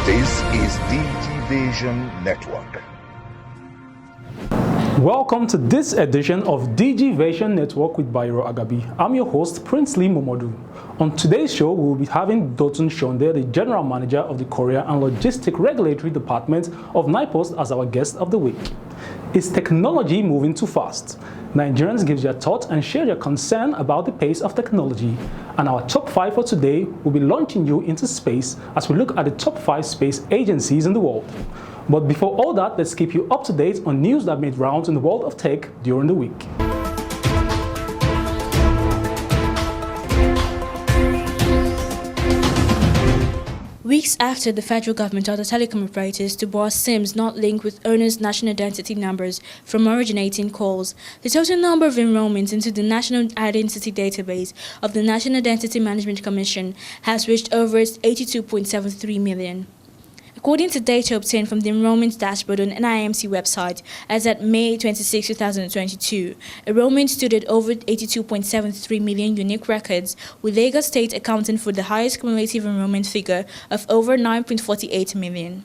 This is DigiVision Network. Welcome to this edition of DigiVision Network with Bayero Agabi. I'm your host, Princely Momodu. On today's show, we will be having Dotun Shonde, the General Manager of the Courier and Logistic Regulatory Department of NIPOST, as our guest of the week. Is technology moving too fast? Nigerians give their thoughts and share their concern about the pace of technology. And our top 5 for today will be launching you into space as we look at the top 5 space agencies in the world. But before all that, let's keep you up to date on news that made rounds in the world of tech during the week. Weeks after the federal government ordered telecom operators to bar SIMs not linked with owners' national identity numbers from originating calls, the total number of enrollments into the National Identity Database of the National Identity Management Commission has reached over 82.73 million. According to data obtained from the enrollment dashboard on NIMC website, as at May 26, 2022, enrollment stood at over 82.73 million unique records, with Lagos State accounting for the highest cumulative enrollment figure of over 9.48 million.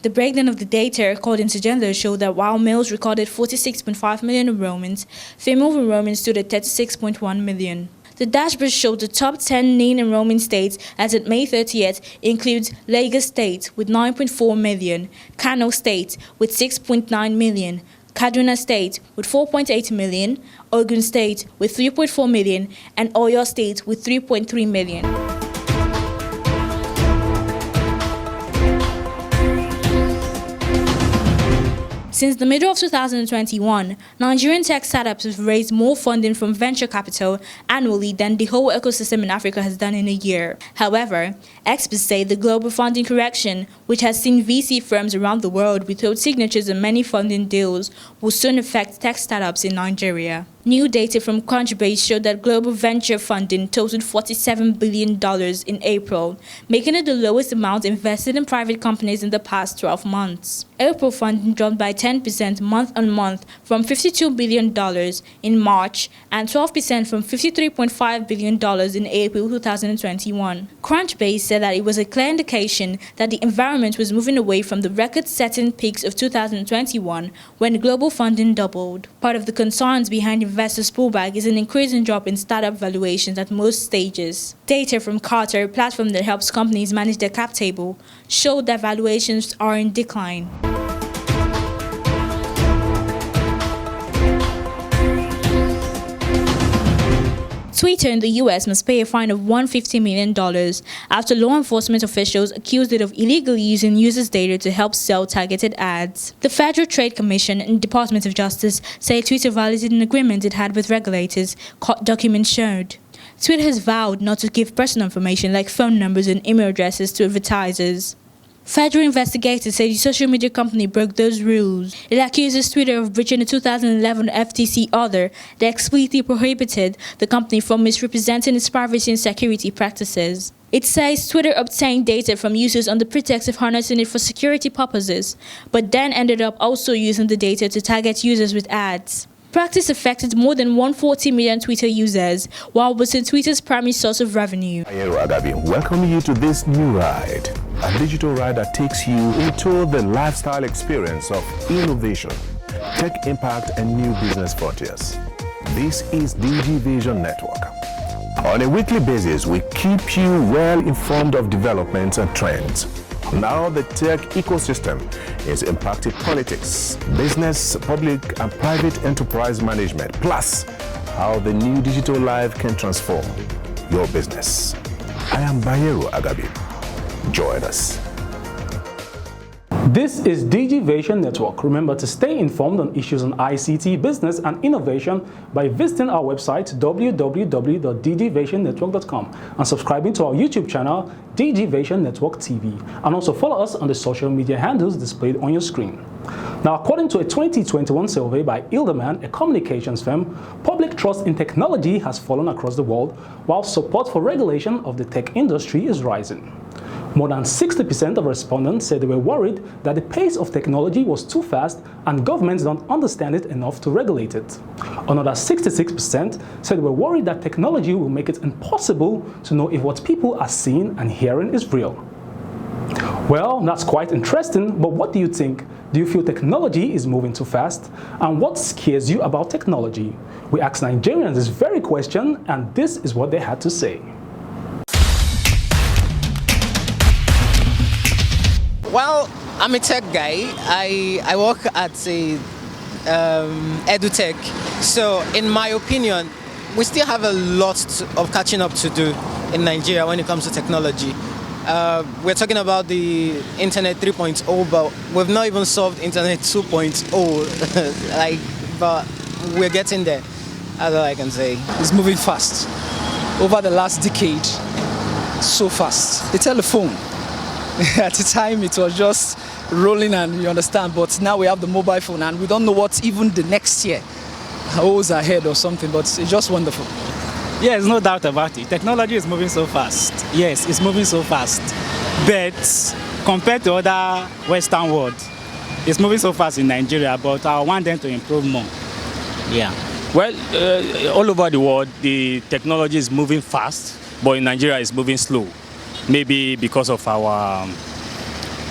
The breakdown of the data according to gender showed that while males recorded 46.5 million enrollments, female enrollment stood at 36.1 million. The dashboard showed the top 10 NIN enrollment states as of May 30th includes Lagos State with 9.4 million, Kano State with 6.9 million, Kaduna State with 4.8 million, Ogun State with 3.4 million, and Oyo State with 3.3 million. Since the middle of 2021, Nigerian tech startups have raised more funding from venture capital annually than the whole ecosystem in Africa has done in a year. However, experts say the global funding correction, which has seen VC firms around the world withhold signatures on many funding deals, will soon affect tech startups in Nigeria. New data from Crunchbase showed that global venture funding totaled $47 billion in April, making it the lowest amount invested in private companies in the past 12 months. April funding dropped by 10% month-on-month from $52 billion in March and 12% from $53.5 billion in April 2021. Crunchbase said that it was a clear indication that the environment was moving away from the record-setting peaks of 2021 when global funding doubled. Part of the concerns behind investors' pullback is an increasing drop in startup valuations at most stages. Data from Carter, a platform that helps companies manage their cap table, showed that valuations are in decline. Twitter in the U.S. must pay a fine of $150 million after law enforcement officials accused it of illegally using users' data to help sell targeted ads. The Federal Trade Commission and Department of Justice say Twitter violated an agreement it had with regulators, court documents showed. Twitter has vowed not to give personal information like phone numbers and email addresses to advertisers. Federal investigators say the social media company broke those rules. It accuses Twitter of breaching the 2011 FTC order that explicitly prohibited the company from misrepresenting its privacy and security practices. It says Twitter obtained data from users on the pretext of harnessing it for security purposes, but then ended up also using the data to target users with ads. Practice affected more than 140 million Twitter users, while boosting Twitter's primary source of revenue. Bayero Agabi, welcome you to this new ride, a digital ride that takes you into the lifestyle experience of innovation, tech impact, and new business frontiers. This is DigiVision Network. On a weekly basis, we keep you well informed of developments and trends. Now the tech ecosystem is impacting politics, business, public and private enterprise management, plus how the new digital life can transform your business. I am Bayero Agabi. Join us. This is DigiVision Network. Remember to stay informed on issues on ICT, business and innovation by visiting our website www.digivisionnetwork.com and subscribing to our YouTube channel DigiVision Network TV, and also follow us on the social media handles displayed on your screen. Now, according to a 2021 survey by Ilderman, a communications firm, public trust in technology has fallen across the world, while support for regulation of the tech industry is rising. More than 60% of respondents said they were worried that the pace of technology was too fast and governments don't understand it enough to regulate it. Another 66% said they were worried that technology will make it impossible to know if what people are seeing and hearing is real. Well, that's quite interesting, but what do you think? Do you feel technology is moving too fast? And what scares you about technology? We asked Nigerians this very question, and this is what they had to say. Well, I'm a tech guy. I work at a edutech. So in my opinion, we still have a lot of catching up to do in Nigeria when it comes to technology. We're talking about the Internet 3.0, but we've not even solved Internet 2.0. But we're getting there. That's all I can say. It's moving fast. Over the last decade, so fast. The telephone, at the time it was just rolling and you understand, but now we have the mobile phone and we don't know what even the next year holds ahead or something, but it's just wonderful. Yes, no doubt about it. Technology is moving so fast. Yes, it's moving so fast. But compared to other Western world, it's moving so fast in Nigeria, but I want them to improve more. Yeah. Well, all over the world, the technology is moving fast, but in Nigeria it's moving slow. Maybe because of our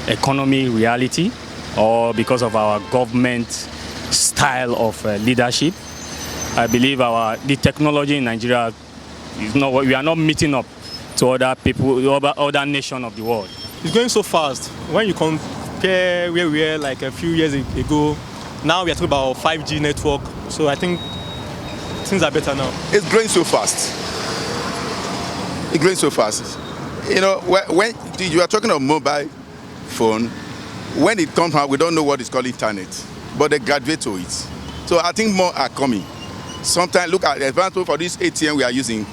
economy reality or because of our government style of leadership. I believe the technology in Nigeria is not, we are not meeting up to other people, other nations of the world. It's going so fast. When you compare where we were like a few years ago, now we are talking about 5G network. So I think things are better now. It's growing so fast. It's growing so fast. You know, when you are talking of mobile phone, when it comes out, we don't know what is called internet, but they graduate to it. So I think more are coming. Sometimes look at the advantage for this ATM we are using.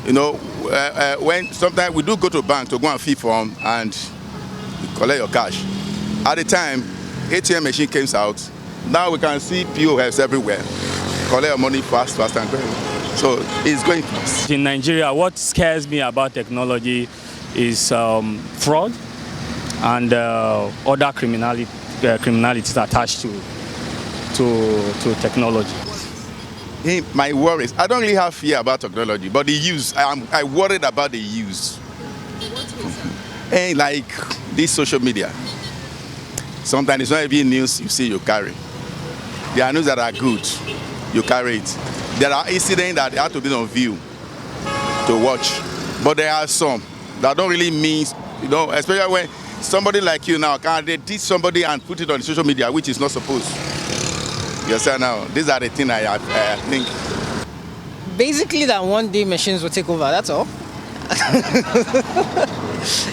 You know, when sometimes we do go to bank to go and fill form and collect your cash. At the time, ATM machine came out. Now we can see POS everywhere. Collect your money fast and quick. So it's going fast. In Nigeria, what scares me about technology is fraud and other criminalities attached to technology. My worries, I don't really have fear about technology, but the use, I worried about the use. And like this social media, sometimes it's not even news you see you carry. There are news that are good, you carry it. There are incidents that have to be on view to watch, but there are some that don't really mean, you know, especially when somebody like you now can they teach somebody and put it on social media, which is not supposed. You understand now? These are the things I think. Basically, that one day machines will take over. That's all.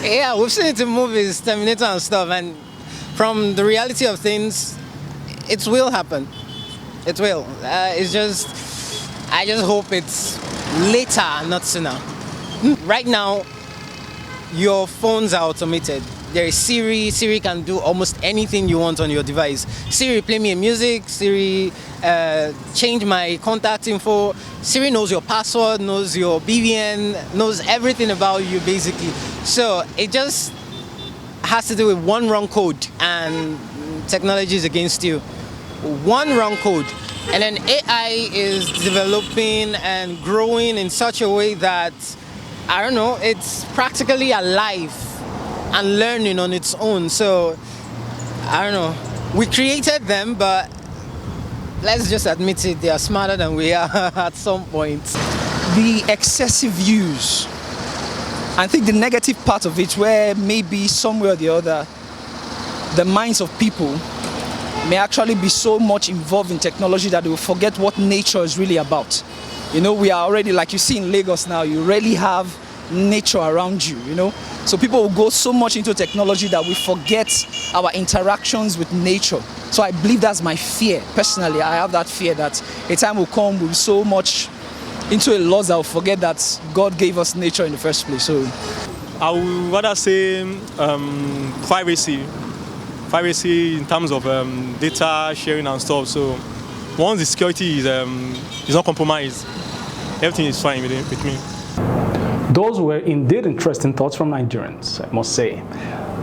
Yeah, we've seen it in movies, Terminator and stuff, and from the reality of things, it will happen. It will. I just hope it's later, not sooner. Right now, your phones are automated. There is Siri. Siri can do almost anything you want on your device. Siri, play me music. Siri, change my contact info. Siri knows your password, knows your BVN, knows everything about you, basically. So it just has to do with one wrong code, and technology is against you. One wrong code. And then AI is developing and growing in such a way that, I don't know, it's practically alive and learning on its own. So, I don't know. We created them, but let's just admit it, they are smarter than we are at some point. The excessive use, I think the negative part of it, where maybe somewhere or the other, the minds of people may actually be so much involved in technology that they will forget what nature is really about. You know, we are already, like you see in Lagos now, you really have nature around you, you know. So people will go so much into technology that we forget our interactions with nature. So I believe that's my fear. Personally, I have that fear that a time will come we'll be so much into a loss that we'll forget that God gave us nature in the first place. So I would rather say privacy. Privacy in terms of data sharing and stuff. So once the security is not compromised, everything is fine with me. Those were indeed interesting thoughts from Nigerians, I must say.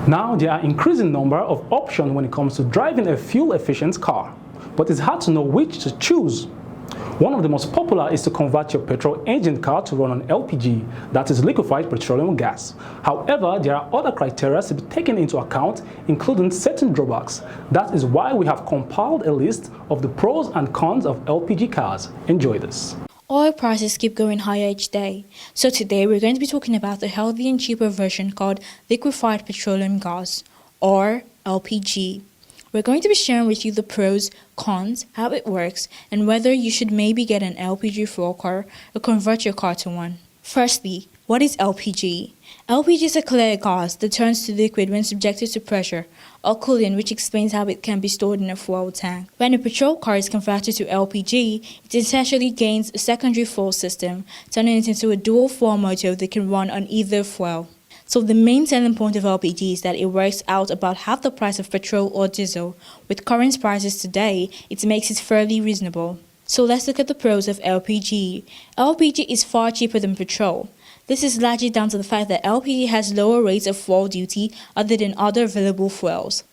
Now, there are increasing number of options when it comes to driving a fuel-efficient car, but it's hard to know which to choose. One of the most popular is to convert your petrol engine car to run on LPG, that is liquefied petroleum gas. However, there are other criteria to be taken into account, including certain drawbacks. That is why we have compiled a list of the pros and cons of LPG cars. Enjoy this. Oil prices keep going higher each day. So today we're going to be talking about a healthy and cheaper version called liquefied petroleum gas, or LPG. We're going to be sharing with you the pros, cons, how it works, and whether you should maybe get an LPG fuel car or convert your car to one. Firstly, what is LPG? LPG is a clear gas that turns to liquid when subjected to pressure or cooling, which explains how it can be stored in a fuel tank. When a petrol car is converted to LPG, it essentially gains a secondary fuel system, turning it into a dual fuel motor that can run on either fuel. So the main selling point of LPG is that it works out about half the price of petrol or diesel. With current prices today, it makes it fairly reasonable. So let's look at the pros of LPG. LPG is far cheaper than petrol. This is largely down to the fact that LPG has lower rates of fuel duty other than other available fuels.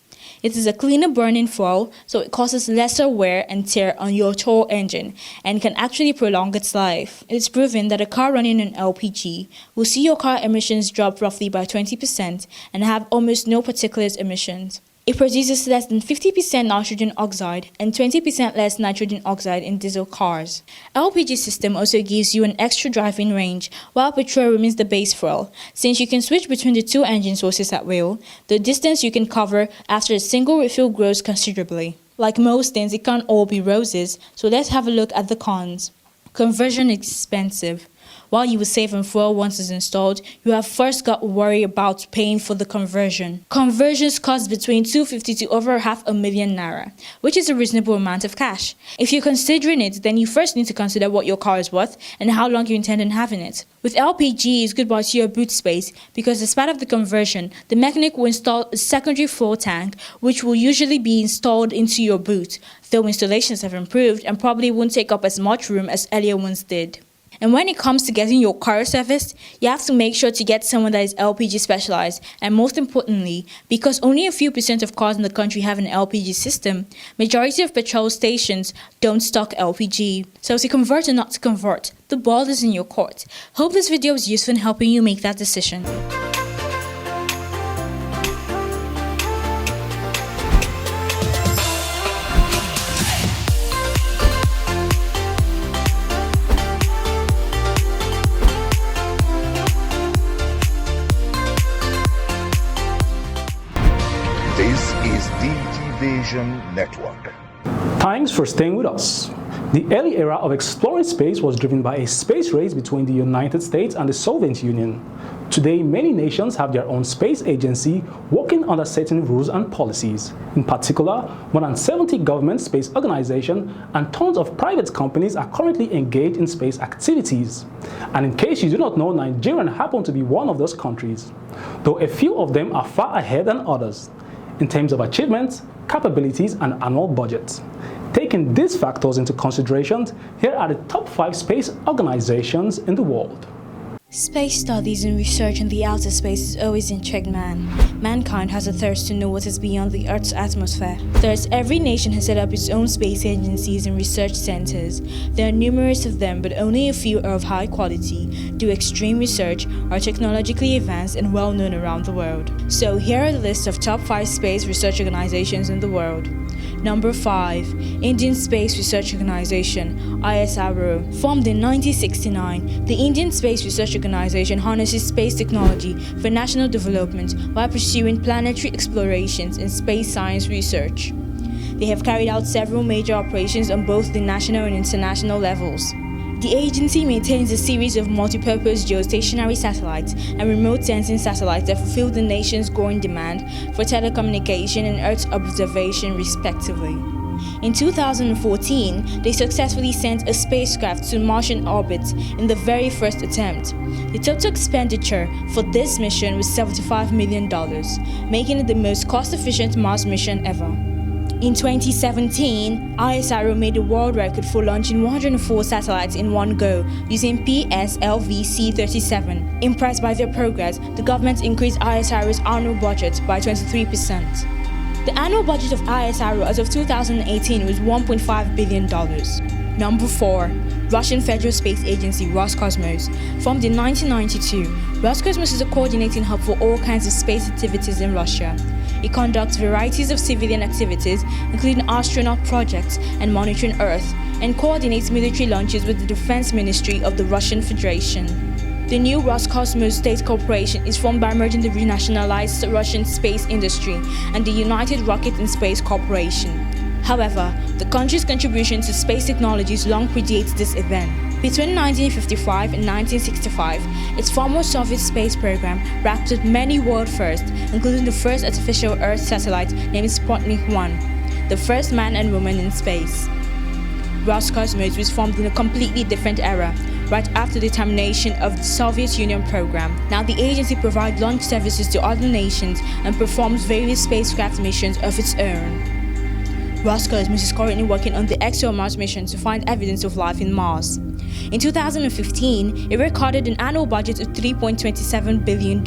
It is a cleaner burning fuel, so it causes lesser wear and tear on your tow engine and can actually prolong its life. It is proven that a car running on LPG will see your car emissions drop roughly by 20% and have almost no particulate emissions. It produces less than 50% nitrogen oxide and 20% less nitrogen oxide in diesel cars. LPG system also gives you an extra driving range, while petrol remains the base fuel. Since you can switch between the two engine sources at will, the distance you can cover after a single refill grows considerably. Like most things, it can't all be roses, so let's have a look at the cons. Conversion is expensive. While you will save on fuel once it's installed, you have first got to worry about paying for the conversion. Conversions cost between 250 to over ₦500,000, which is a reasonable amount of cash. If you're considering it, then you first need to consider what your car is worth and how long you intend on having it. With LPG, it's goodbye to your boot space because as part of the conversion, the mechanic will install a secondary fuel tank, which will usually be installed into your boot, though installations have improved and probably won't take up as much room as earlier ones did. And when it comes to getting your car serviced, you have to make sure to get someone that is LPG specialized. And most importantly, because only a few % of cars in the country have an LPG system, majority of petrol stations don't stock LPG. So to convert or not to convert, the ball is in your court. Hope this video was useful in helping you make that decision. This is DG Vision Network. Thanks for staying with us. The early era of exploring space was driven by a space race between the United States and the Soviet Union. Today, many nations have their own space agency working under certain rules and policies. In particular, more than 70 government space organizations and tons of private companies are currently engaged in space activities. And in case you do not know, Nigerian happen to be one of those countries, though a few of them are far ahead than others in terms of achievements, capabilities, and annual budgets. Taking these factors into consideration, here are the top 5 space organizations in the world. Space studies and research in the outer space has always intrigued man. Mankind has a thirst to know what is beyond the Earth's atmosphere. Thus, every nation has set up its own space agencies and research centers. There are numerous of them, but only a few are of high quality, do extreme research, are technologically advanced and well known around the world. So here are the list of top 5 space research organizations in the world. Number 5. Indian Space Research Organization, ISRO. Formed in 1969, the Indian Space Research Organization harnesses space technology for national development while pursuing planetary explorations and space science research. They have carried out several major operations on both the national and international levels. The agency maintains a series of multi-purpose geostationary satellites and remote sensing satellites that fulfill the nation's growing demand for telecommunication and Earth observation respectively. In 2014, they successfully sent a spacecraft to Martian orbit in the very first attempt. The total expenditure for this mission was $75 million, making it the most cost-efficient Mars mission ever. In 2017, ISRO made a world record for launching 104 satellites in one go using PSLV-C-37. Impressed by their progress, the government increased ISRO's annual budget by 23%. The annual budget of ISRO as of 2018 was $1.5 billion. Number 4. Russian Federal Space Agency Roscosmos. Formed in 1992, Roscosmos is a coordinating hub for all kinds of space activities in Russia. It conducts varieties of civilian activities, including astronaut projects and monitoring Earth, and coordinates military launches with the Defense Ministry of the Russian Federation. The new Roscosmos State Corporation is formed by merging the renationalized Russian space industry and the United Rocket and Space Corporation. However, the country's contribution to space technologies long predates this event. Between 1955 and 1965, its former Soviet space program wrapped up many world firsts, including the first artificial Earth satellite named Sputnik 1, the first man and woman in space. Roscosmos was formed in a completely different era, right after the termination of the Soviet Union program. Now the agency provides launch services to other nations and performs various spacecraft missions of its own. Roscosmos is currently working on the ExoMars mission to find evidence of life in Mars. In 2015, it recorded an annual budget of $3.27 billion.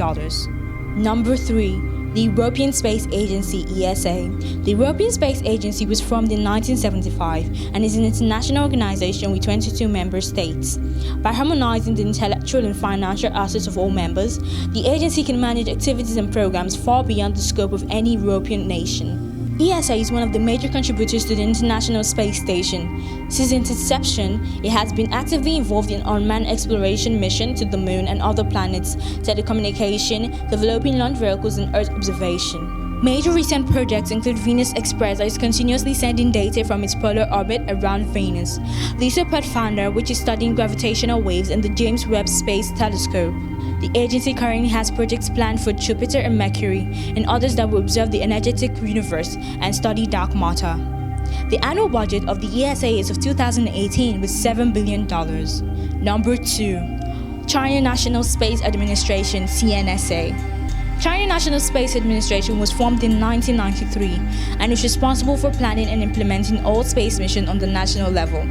Number 3. The European Space Agency ESA. The European Space Agency was formed in 1975 and is an international organization with 22 member states. By harmonizing the intellectual and financial assets of all members, the agency can manage activities and programs far beyond the scope of any European nation. ESA is one of the major contributors to the International Space Station. Since its inception, it has been actively involved in unmanned exploration missions to the Moon and other planets, telecommunication, developing launch vehicles, and Earth observation. Major recent projects include Venus Express, that is continuously sending data from its polar orbit around Venus, LISA Pathfinder, which is studying gravitational waves, and the James Webb Space Telescope. The agency currently has projects planned for Jupiter and Mercury, and others that will observe the energetic universe and study dark matter. The annual budget of the ESA as of 2018 was $7 billion. Number 2. China National Space Administration (CNSA). China National Space Administration was formed in 1993 and is responsible for planning and implementing all space missions on the national level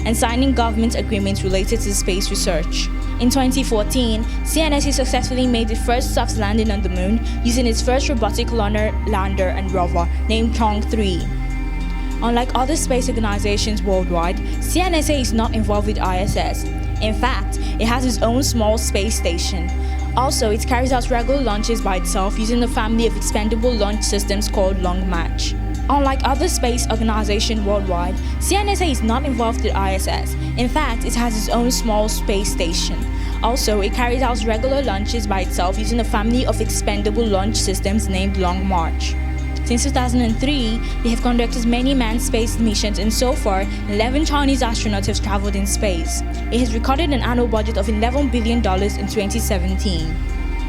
and signing government agreements related to space research. In 2014, CNSA successfully made the first soft landing on the Moon using its first robotic lunar lander and rover named Chang'e 3. Unlike other space organizations worldwide, CNSA is not involved with ISS. In fact, it has its own small space station. Also, it carries out regular launches by itself using a family of expendable launch systems called Long March. Unlike other space organizations worldwide, CNSA is not involved with ISS. In fact, it has its own small space station. Also, it carries out regular launches by itself using a family of expendable launch systems named Long March. Since 2003, they have conducted many manned space missions, and so far, 11 Chinese astronauts have traveled in space. It has recorded an annual budget of $11 billion in 2017.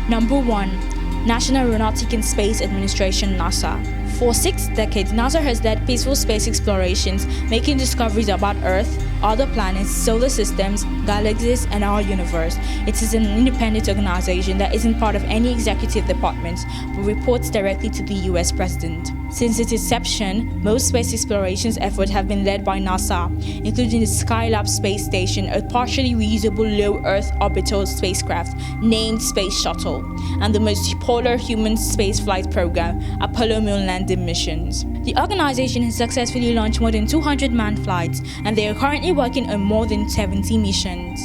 Number 1. National Aeronautic and Space Administration (NASA). For 6 decades, NASA has led peaceful space explorations, making discoveries about Earth, other planets, solar systems, galaxies, and our universe. It is an independent organization that isn't part of any executive department, but reports directly to the US President. Since its inception, most space explorations efforts have been led by NASA, including the Skylab space station, a partially reusable low-Earth orbital spacecraft named Space Shuttle, and the most polar human spaceflight program, Apollo Moon landing missions. The organization has successfully launched more than 200 manned flights, and they are currently working on more than 70 missions.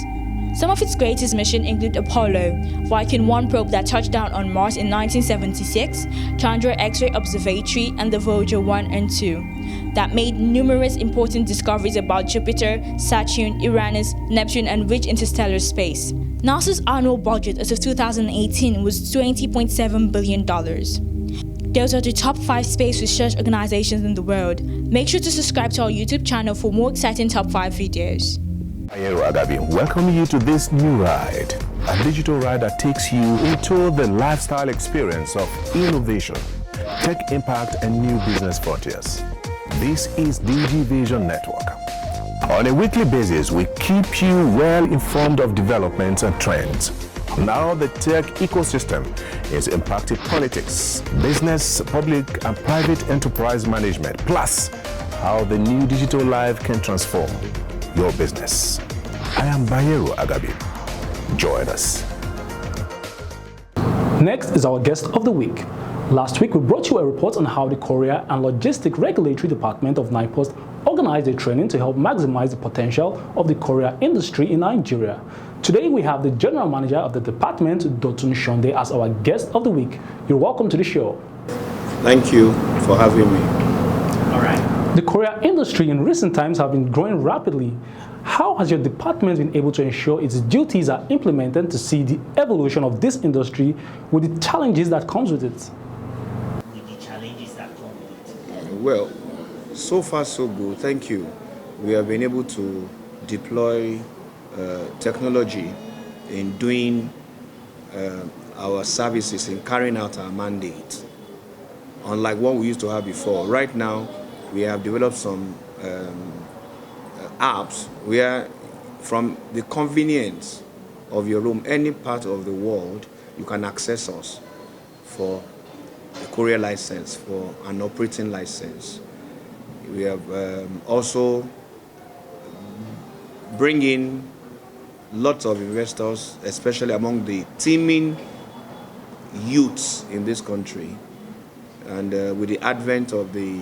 Some of its greatest missions include Apollo, Viking 1 probe that touched down on Mars in 1976, Chandra X-ray Observatory, and the Voyager 1 and 2, that made numerous important discoveries about Jupiter, Saturn, Uranus, Neptune, and rich interstellar space. NASA's annual budget as of 2018 was $20.7 billion. Those are the top 5 space research organizations in the world. Make sure to subscribe to our YouTube channel for more exciting top 5 videos. Welcome you to this new ride, a digital ride that takes you into the lifestyle experience of innovation, tech impact, and new business frontiers. This is DG Vision Network. On a weekly basis, we keep you well informed of developments and trends. Now the tech ecosystem is impacting politics, business, public and private enterprise management, plus how the new digital life can transform your business. I am Bayero Agabi. Join us. Next is our guest of the week. Last week, we brought you a report on how the Courier and Logistic Regulatory Department of NIPOST organized organized a training to help maximize the potential of the Korea industry in Nigeria. Today we have the General Manager of the department, Dotun Shonde, as our guest of the week. You're welcome to the show. Thank you for having me. All right. The Korea industry in recent times have been growing rapidly. How has your department been able to ensure its duties are implemented to see the evolution of this industry with the challenges that comes with it? Well, so far so good, thank you. We have been able to deploy technology in doing our services, in carrying out our mandate. Unlike what we used to have before, right now we have developed some apps where from the convenience of your room, any part of the world, you can access us for a courier license, for an operating license. We have also bring in lots of investors, especially among the teeming youths in this country. And with the advent of the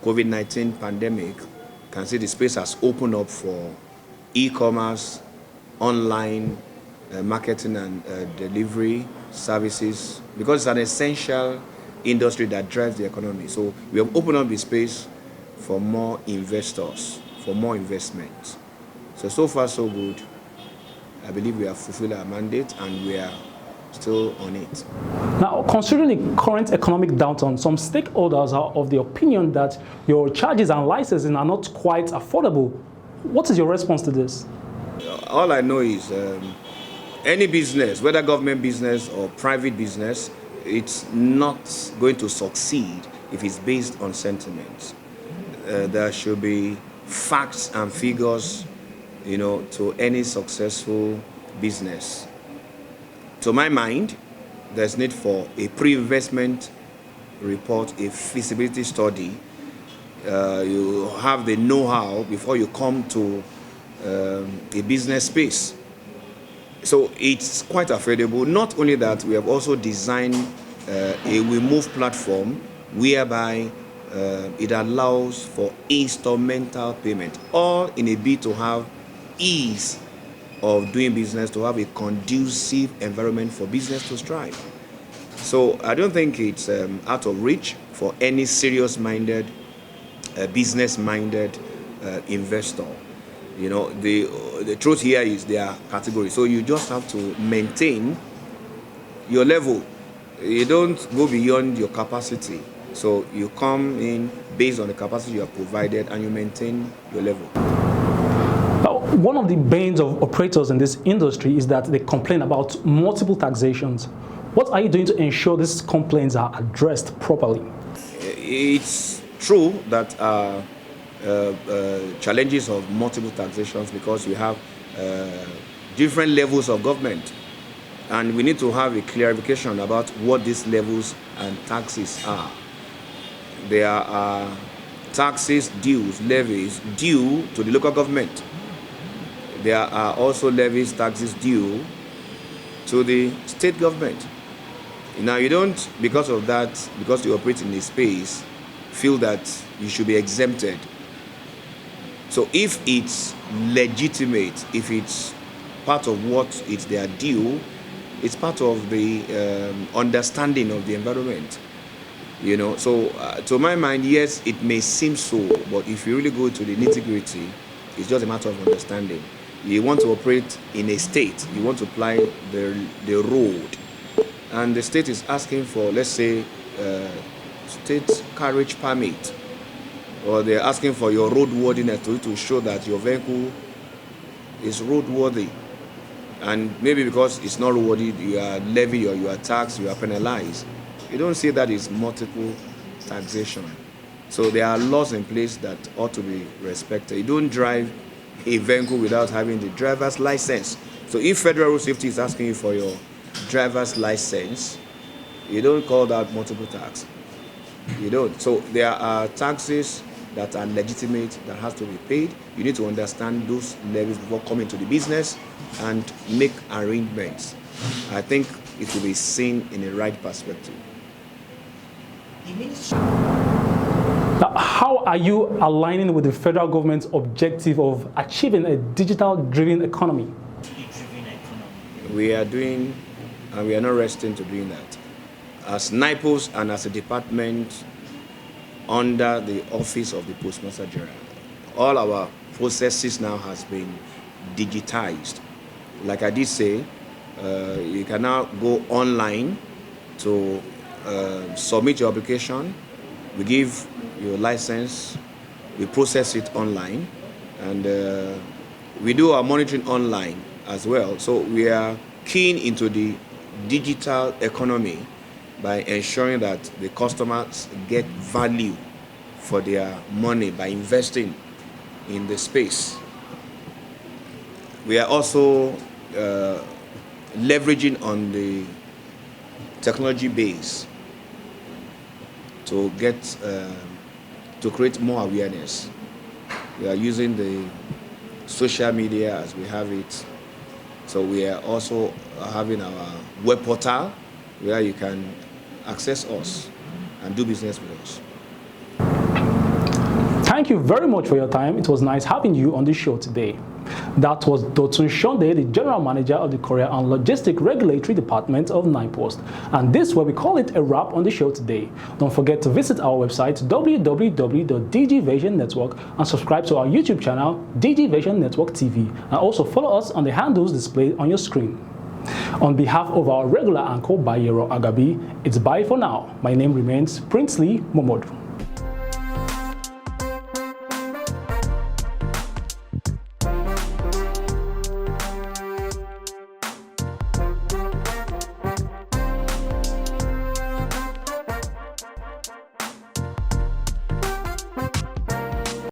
COVID-19 pandemic, you can see the space has opened up for e-commerce, online marketing and delivery services, because it's an essential industry that drives the economy. So we have opened up the space for more investors, for more investment. So far so good. I believe we have fulfilled our mandate and we are still on it. Now, considering the current economic downturn, some stakeholders are of the opinion that your charges and licensing are not quite affordable. What is your response to this? All I know is any business, whether government business or private business, it's not going to succeed if it's based on sentiments. There should be facts and figures, to any successful business. To my mind, there's need for a pre-investment report, a feasibility study. You have the know-how before you come to a business space. So it's quite affordable. Not only that, we have also designed a remove platform whereby it allows for instrumental payment, all in a bid to have ease of doing business, to have a conducive environment for business to strive. So I don't think it's out of reach for any serious-minded, business-minded investor. The truth here is there are categories. So you just have to maintain your level. You don't go beyond your capacity. So you come in based on the capacity you have provided and you maintain your level. One of the banes of operators in this industry is that they complain about multiple taxations. What are you doing to ensure these complaints are addressed properly? It's true that challenges of multiple taxations, because we have different levels of government, and we need to have a clarification about what these levels and taxes are. There are taxes, dues, levies due to the local government. There are also levies, taxes due to the state government. Now you don't, because of that, because you operate in a space, feel that you should be exempted. So if it's legitimate, if it's part of what it's their due, it's part of the understanding of the environment. So to my mind, yes, it may seem so, but if you really go to the nitty-gritty, it's just a matter of understanding. You want to operate in a state, you want to apply the road, and the state is asking for, let's say, state carriage permit, or they're asking for your roadworthiness to show that your vehicle is roadworthy. And maybe because it's not roadworthy, you are levied or you are taxed, you are penalized. You don't see that it's multiple taxation. So there are laws in place that ought to be respected. You don't drive a vehicle without having the driver's license. So if Federal Road Safety is asking you for your driver's license, you don't call that multiple tax. You don't. So there are taxes that are legitimate that has to be paid. You need to understand those levies before coming to the business and make arrangements. I think it will be seen in the right perspective. Now, how How are you aligning with the federal government's objective of achieving a digital-driven economy? We are doing, and we are not resting to doing that. As NIPOS and as a department under the office of the Postmaster General, all our processes now has been digitized. Like I did say, you can now go online to submit your application. We give your license, we process it online, and we do our monitoring online as well. So we are keen into the digital economy by ensuring that the customers get value for their money by investing in the space. We are also leveraging on the technology base to get to create more awareness. We are using the social media as we have it. So we are also having our web portal where you can access us and do business with us. Thank you very much for your time. It was nice having you on the show today. That was Dotun Shonde, the General Manager of the Courier and Logistic Regulatory Department of NIPOST. And this is where we call it a wrap on the show today. Don't forget to visit our website, www.dgvision Network, and subscribe to our YouTube channel, DGvision Network TV. And also follow us on the handles displayed on your screen. On behalf of our regular anchor, Bayero Agabi, it's bye for now. My name remains Princely Momodu.